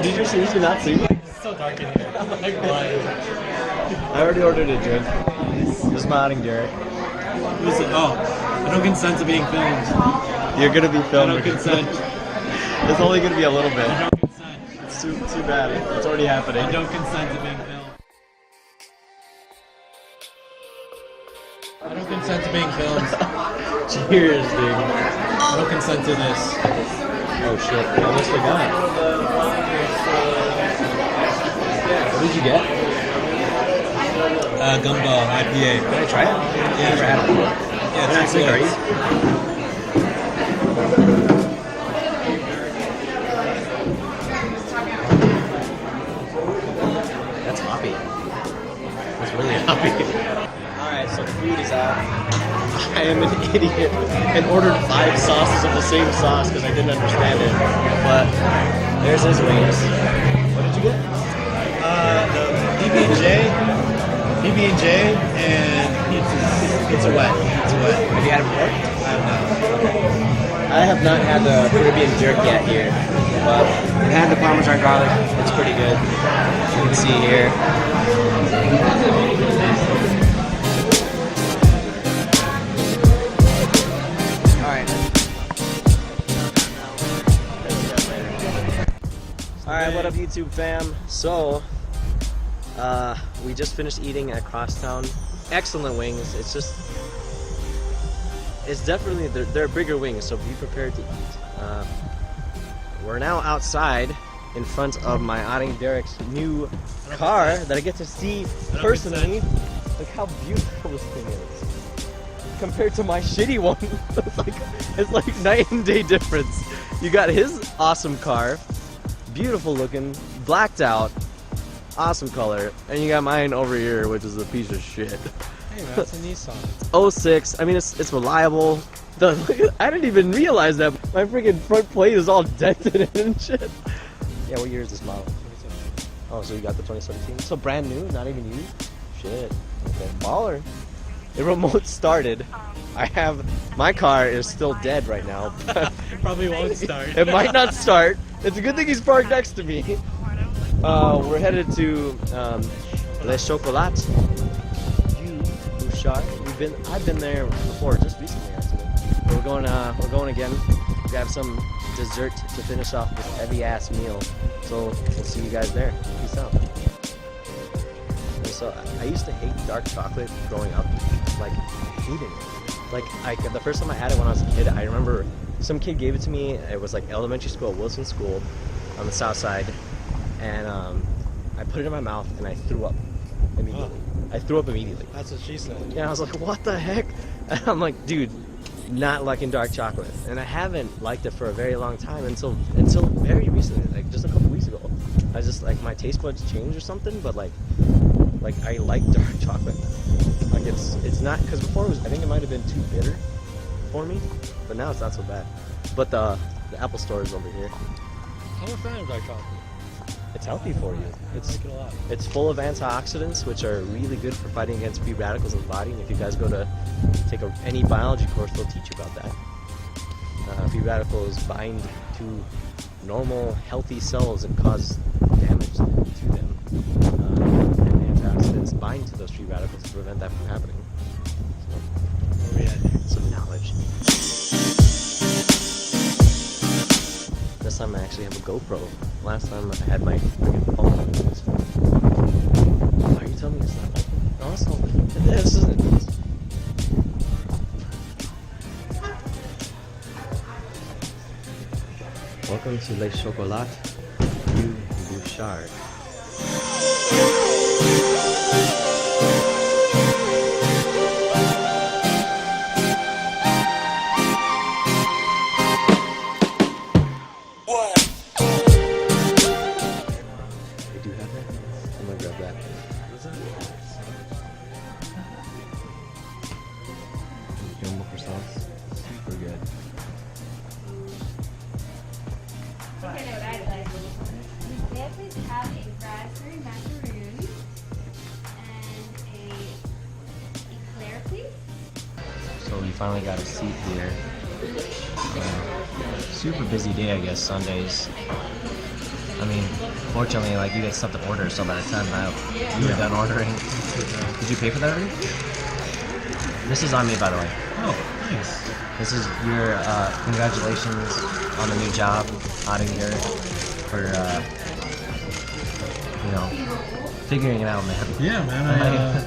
Did you seriously not see me? It's so dark in here. I'm like blind. I already ordered a drink. This is my outing, Derek. Listen, I don't consent to being filmed. You're gonna be filmed. I don't consent. It's only gonna be a little bit. I don't consent. It's too bad. It's already happening. I don't consent to being filmed. I don't consent to being filmed. Cheers, dude. I don't consent to this. Oh shit, I almost forgot. What did you get? Gumbo IPA. Can I try it? Yeah, Never had it before. Yeah, it's Are great. you? That's hoppy. That's really hoppy. Alright, so the food is out. I am an idiot and ordered 5 sauces of the same sauce because I didn't understand it. But there's his wings. What did you get? The PB&J, and pizza wet. Have you had it before? I have not. I have not had the Caribbean jerk yet here, but I've had the Parmesan garlic. It's pretty good. You can see here. Alright, what up YouTube fam? So, we just finished eating at Crosstown. Excellent wings. It's definitely, they're bigger wings, so be prepared to eat. We're now outside in front of my outing Derek's new car that I get to see personally. Look how beautiful this thing is. Compared to my shitty one, it's like night and day difference. You got his awesome car. Beautiful looking, blacked out, awesome color, and you got mine over here, which is a piece of shit. Hey man, it's a Nissan. 06. I mean, it's reliable. I didn't even realize that my freaking front plate is all dented and shit. Yeah, what year is this model? 2017. Oh, so you got the 2017? So brand new, not even used? Shit. Okay, baller. The remote started. My car is still dead right now. It probably won't start. It might not start. It's a good thing he's parked next to me. We're headed to Les Chocolats du Bouchard. I've been there before, just recently actually. But we're going again. We have some dessert to finish off this heavy ass meal. So we'll see you guys there. Peace out. And so I used to hate dark chocolate growing up, like hated it. Like the first time I had it when I was a kid, I remember some kid gave it to me. It was like elementary school, Wilson School, on the south side, and I put it in my mouth and I threw up immediately. I threw up immediately. That's what she said. Yeah, I was like, what the heck? And I'm like, dude, not liking dark chocolate, and I haven't liked it for a very long time until very recently, like just a couple weeks ago. I just like my taste buds changed or something, but like I like dark chocolate. Like it's not, because before it was, I think it might have been too bitter for me, but now it's not so bad. But the Apple Store is over here. I'm a fan of dark chocolate. It's healthy for you. I like it a lot. It's full of antioxidants, which are really good for fighting against free radicals in the body. And if you guys go to take any biology course, they'll teach you about that. Free radicals bind to normal, healthy cells and cause damage to them. And antioxidants bind to those free radicals to prevent that from happening. So, some knowledge. This time I actually have a GoPro. Last time I had my freaking phone. Why are you telling me it's not open? No, it's open. This isn't. Welcome to Les Chocolats du Bouchard. Okay, what I'd like. We definitely have a raspberry macaroon finally got a seat here. Super busy day, I guess, Sundays. I mean, fortunately, like, you get stuff to order, so by the time you were done ordering... Did you pay for that already? This is on me, by the way. Oh, nice. This is your, congratulations on the new job out of here for, you know, figuring it out, man. Yeah, man.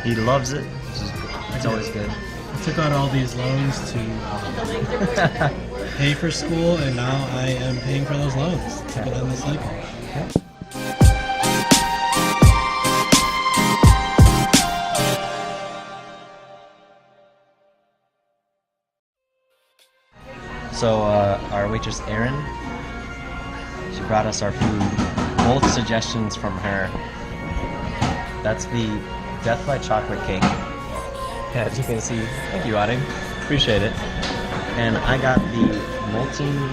He loves it, which is, it's always good. I took out all these loans to pay for school, and now I am paying for those loans to get in the cycle. So our waitress Erin, she brought us our food. Both suggestions from her. That's the Death by Chocolate cake. Yeah, as you can see, thank you, Adding. Appreciate it. And I got the molten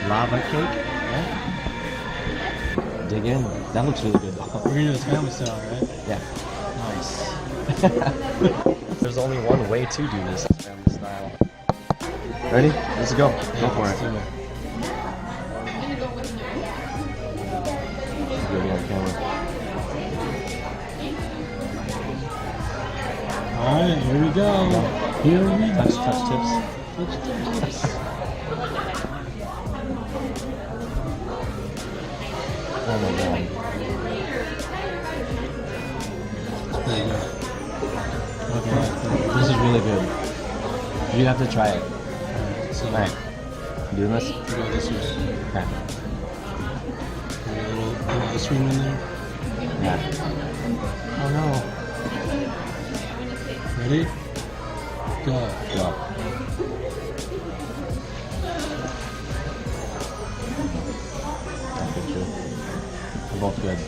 lava cake. Yeah. Dig in. That looks really good though. We're gonna do this family style, right? Yeah. Nice. There's only one way to do this family style. Ready? Let's go. Go for it. Really on camera. Alright, here we go. Here we go. Touch tips. Touch tips. Oh my god. It's pretty good. Okay. This is really good. You have to try it. So, Alright. Doing this? we got this one. Okay. A little ice cream in there. Yeah. Oh no. Ready? Go. Go. That's good too. They're both good.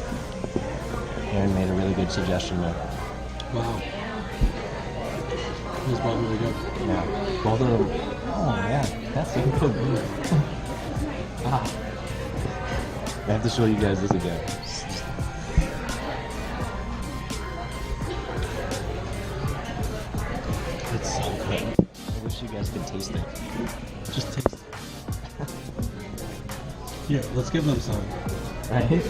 Aaron made a really good suggestion there. Wow. These both really good. Yeah. Both of them. Oh yeah, that's so good. Ah. I have to show you guys this again. It's so good. I wish you guys could taste it. Just taste it. Here, let's give them some. Right?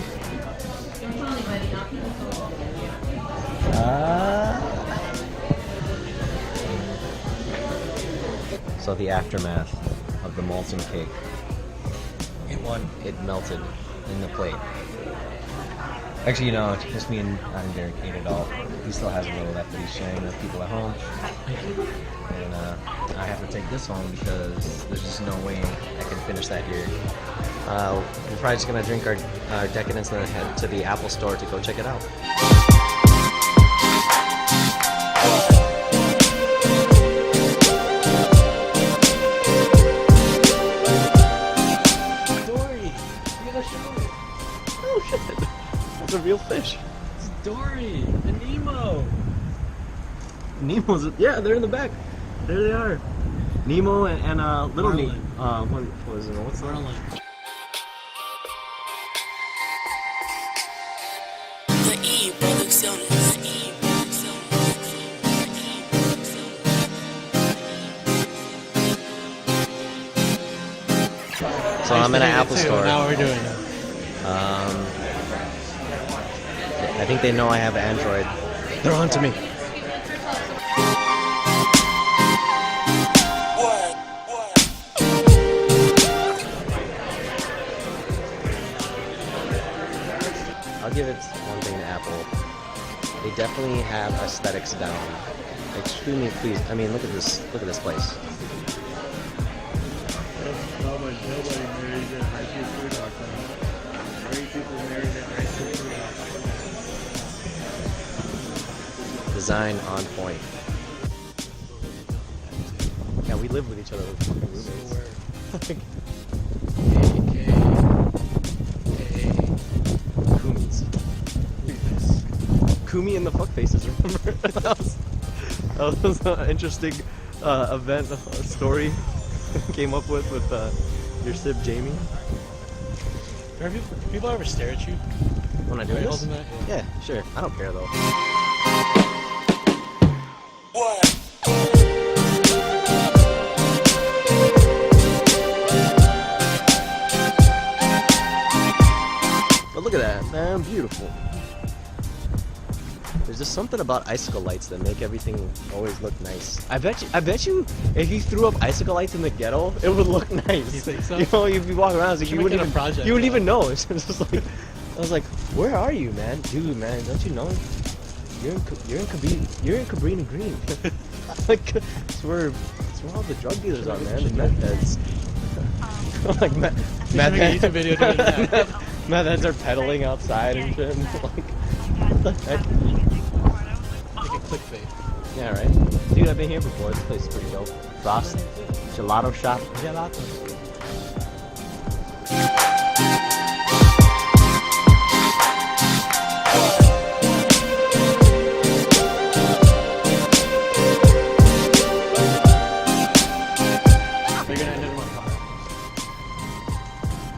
So the aftermath of the molten cake. It melted in the plate. Actually, you know, just me and Derek ate it all. He still has a little left that he's sharing with people at home. And I have to take this home because there's just no way I can finish that here. We're probably just gonna drink our decadence and then head to the Apple store to go check it out. Dory! You gotta show me. Oh shit! That's a real fish. It's Dory and Nemo. Nemo's, yeah, they're in the back. There they are. Nemo and little Nemo. Marlin. What is it? What's that? Marlin. The E Producciones. So I'm in an Apple store. Now we're doing it. I think they know I have Android. They're on to me. I'll give it one thing to Apple. They definitely have aesthetics down. Extremely pleased. I mean, look at this. Look at this place. Nobody marries at highschoolfood.com. Married people married at highschoolfood.com. Design on point. Yeah, we live with each other. We're fucking roommates. Kumis. Kumi and the fuck faces, remember? that was an interesting event, story came up with your sib Jamie. People ever stare at you? When I do Are you this? holding that? Yeah, sure. I don't care though. Look at that, man, beautiful. There's just something about icicle lights that make everything always look nice. I bet you, if you threw up icicle lights in the ghetto, it would look nice. You think so? You know, you'd be walking around, it's like, you wouldn't make it a even, project, you wouldn't though. even know. It's just like, I was like, where are you, man? Dude, man, don't you know? You're in Cabrini Green. Like, it's where all the drug dealers are, man. The meth heads. Like meth make a heads. YouTube video doing that. Meth heads are pedaling outside and shit. Like, what the heck? Like a clickbait. Yeah, right. Dude, I've been here before. This place is pretty dope. Frost, gelato shop. Gelato.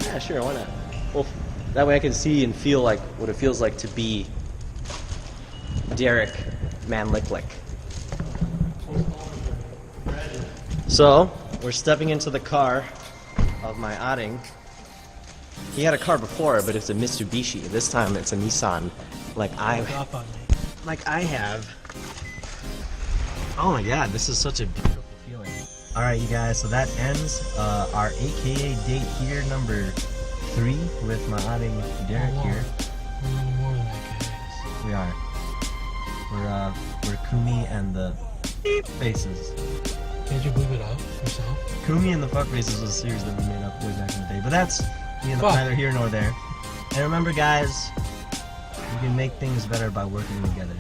Yeah, sure, why not? Well, that way I can see and feel like what it feels like to be Derek Manlicklick. So, we're stepping into the car of my Adding. He had a car before, but it's a Mitsubishi. This time it's a Nissan, like I have. Oh my god, this is such a beautiful feeling. Alright, you guys, so that ends our AKA date here, number 3, with my Adding Derek here. We're a little more than AKAs. We are. We're Kumi and the Faces. Can't you bleep it out yourself? Kumi and the Fuck Faces was a series that we made up way back in the day, but that's Fuck. neither here nor there. And remember, guys, we can make things better by working together.